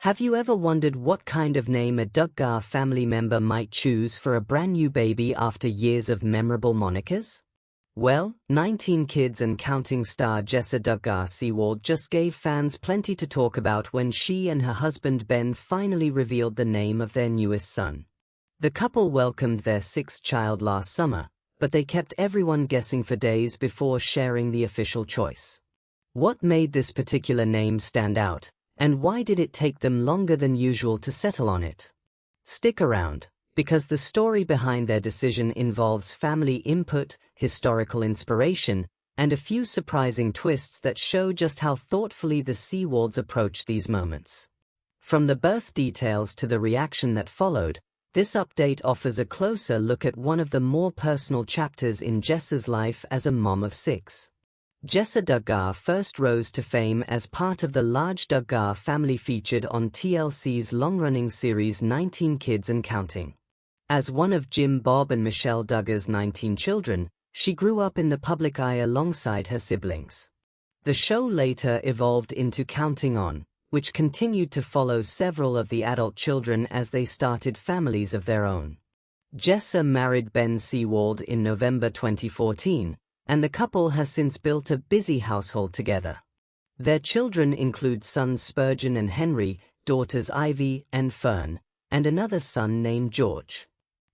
Have you ever wondered what kind of name a Duggar family member might choose for a brand new baby after years of memorable monikers? Well, 19 Kids and Counting star Jessa Duggar just gave fans plenty to talk about when she and her husband Ben finally revealed the name of their newest son. The couple welcomed their sixth child last summer, but they kept everyone guessing for days before sharing the official choice. What made this particular name stand out? And why did it take them longer than usual to settle on it? Stick around, because the story behind their decision involves family input, historical inspiration, and a few surprising twists that show just how thoughtfully the Seawalds approach these moments. From the birth details to the reaction that followed, this update offers a closer look at one of the more personal chapters in Jessa's life as a mom of six. Jessa Duggar first rose to fame as part of the large Duggar family featured on TLC's long-running series 19 Kids and Counting. As one of Jim, Bob and Michelle Duggar's 19 children, she grew up in the public eye alongside her siblings. The show later evolved into Counting On, which continued to follow several of the adult children as they started families of their own. Jessa married Ben Seawald in November 2014, and the couple has since built a busy household together. Their children include sons Spurgeon and Henry, daughters Ivy and Fern, and another son named George.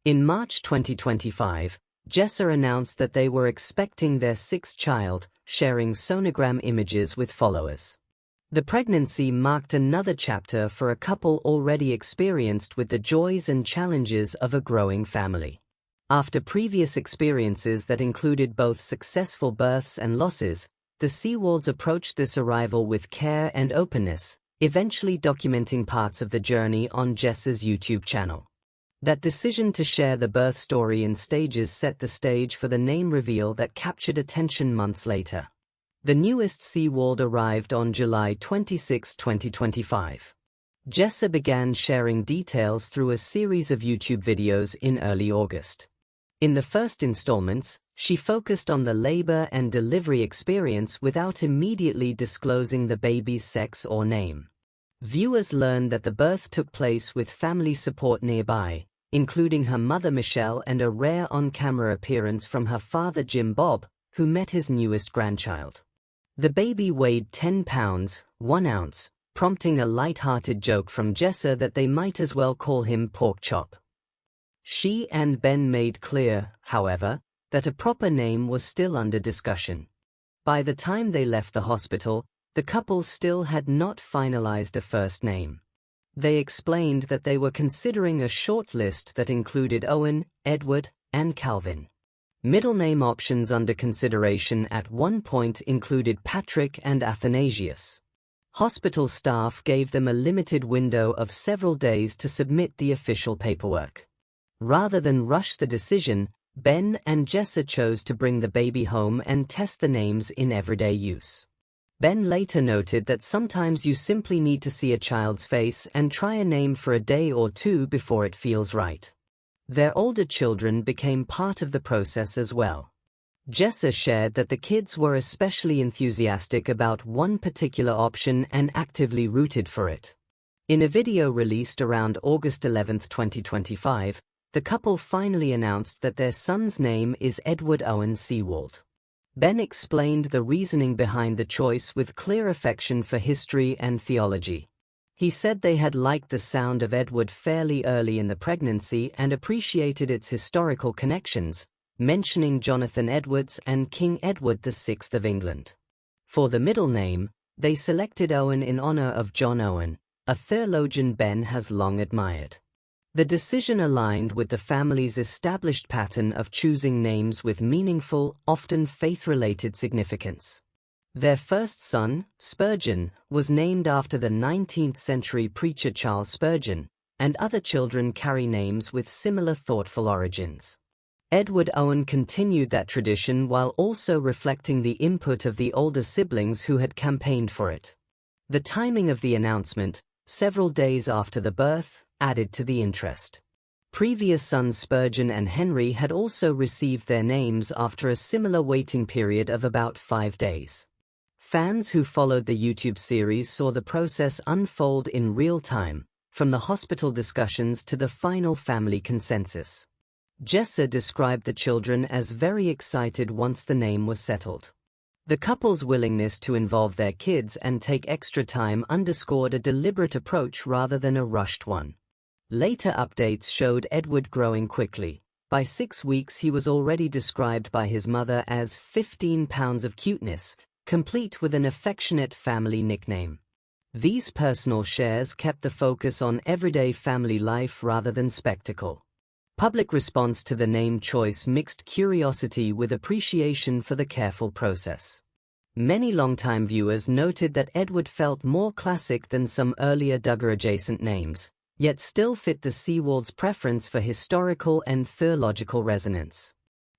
In March 2025, Jessa announced that they were expecting their sixth child, sharing sonogram images with followers. The pregnancy marked another chapter for a couple already experienced with the joys and challenges of a growing family. After previous experiences that included both successful births and losses, the Seawalds approached this arrival with care and openness, eventually documenting parts of the journey on Jessa's YouTube channel. That decision to share the birth story in stages set the stage for the name reveal that captured attention months later. The newest Seawald arrived on July 26, 2025. Jessa began sharing details through a series of YouTube videos in early August. In the first installments, she focused on the labor and delivery experience without immediately disclosing the baby's sex or name. Viewers learned that the birth took place with family support nearby, including her mother Michelle and a rare on-camera appearance from her father Jim Bob, who met his newest grandchild. The baby weighed 10 pounds, 1 ounce, prompting a light-hearted joke from Jessa that they might as well call him Pork Chop. She and Ben made clear, however, that a proper name was still under discussion. By the time they left the hospital, the couple still had not finalized a first name. They explained that they were considering a short list that included Owen, Edward, and Calvin. Middle name options under consideration at one point included Patrick and Athanasius. Hospital staff gave them a limited window of several days to submit the official paperwork. Rather than rush the decision, Ben and Jessa chose to bring the baby home and test the names in everyday use. Ben later noted that sometimes you simply need to see a child's face and try a name for a day or two before it feels right. Their older children became part of the process as well. Jessa shared that the kids were especially enthusiastic about one particular option and actively rooted for it. In a video released around August 11, 2025, the couple finally announced that their son's name is Edward Owen Seawald. Ben explained the reasoning behind the choice with clear affection for history and theology. He said they had liked the sound of Edward fairly early in the pregnancy and appreciated its historical connections, mentioning Jonathan Edwards and King Edward VI of England. For the middle name, they selected Owen in honor of John Owen, a theologian Ben has long admired. The decision aligned with the family's established pattern of choosing names with meaningful, often faith-related significance. Their first son, Spurgeon, was named after the 19th-century preacher Charles Spurgeon, and other children carry names with similar thoughtful origins. Edward Owen continued that tradition while also reflecting the input of the older siblings who had campaigned for it. The timing of the announcement, several days after the birth, added to the interest. Previous sons Spurgeon and Henry had also received their names after a similar waiting period of about 5 days. Fans who followed the YouTube series saw the process unfold in real time, from the hospital discussions to the final family consensus. Jessa described the children as very excited once the name was settled. The couple's willingness to involve their kids and take extra time underscored a deliberate approach rather than a rushed one. Later updates showed Edward growing quickly. By 6 weeks he was already described by his mother as 15 pounds of cuteness, complete with an affectionate family nickname. These personal shares kept the focus on everyday family life rather than spectacle. Public response to the name choice mixed curiosity with appreciation for the careful process. Many longtime viewers noted that Edward felt more classic than some earlier Duggar-adjacent names, yet still fit the Seawald's preference for historical and theological resonance.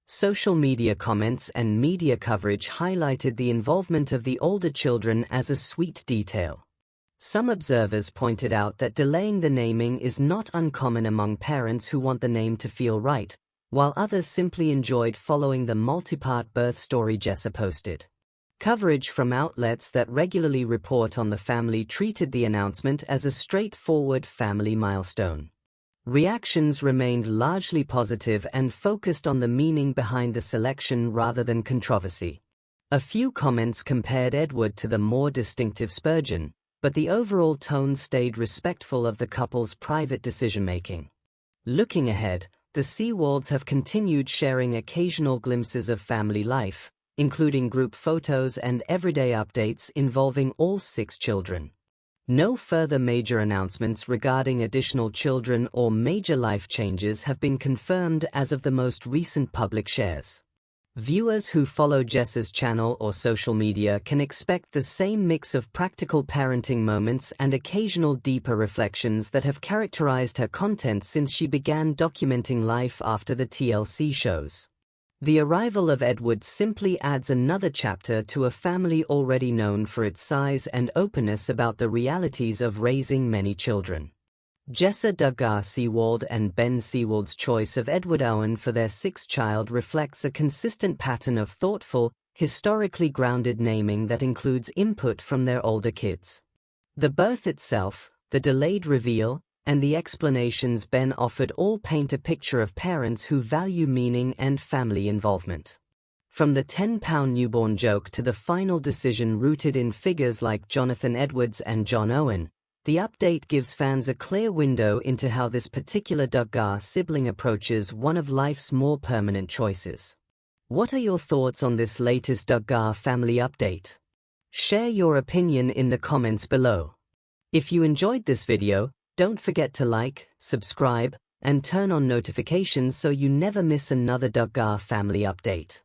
Social media comments and media coverage highlighted the involvement of the older children as a sweet detail. Some observers pointed out that delaying the naming is not uncommon among parents who want the name to feel right, while others simply enjoyed following the multi-part birth story Jessa posted. Coverage from outlets that regularly report on the family treated the announcement as a straightforward family milestone. Reactions remained largely positive and focused on the meaning behind the selection rather than controversy. A few comments compared Edward to the more distinctive Spurgeon, but the overall tone stayed respectful of the couple's private decision-making. Looking ahead, the Seawalds have continued sharing occasional glimpses of family life, including group photos and everyday updates involving all 6 children. No further major announcements regarding additional children or major life changes have been confirmed as of the most recent public shares. Viewers who follow Jessa's channel or social media can expect the same mix of practical parenting moments and occasional deeper reflections that have characterized her content since she began documenting life after the TLC shows. The arrival of Edward simply adds another chapter to a family already known for its size and openness about the realities of raising many children. Jessa Duggar Seawald and Ben Seawald's choice of Edward Owen for their 6th child reflects a consistent pattern of thoughtful, historically grounded naming that includes input from their older kids. The birth itself, the delayed reveal, and the explanations Ben offered all paint a picture of parents who value meaning and family involvement. From the £10 newborn joke to the final decision rooted in figures like Jonathan Edwards and John Owen, the update gives fans a clear window into how this particular Duggar sibling approaches one of life's more permanent choices. What are your thoughts on this latest Duggar family update? Share your opinion in the comments below. If you enjoyed this video, don't forget to like, subscribe, and turn on notifications so you never miss another Duggar family update.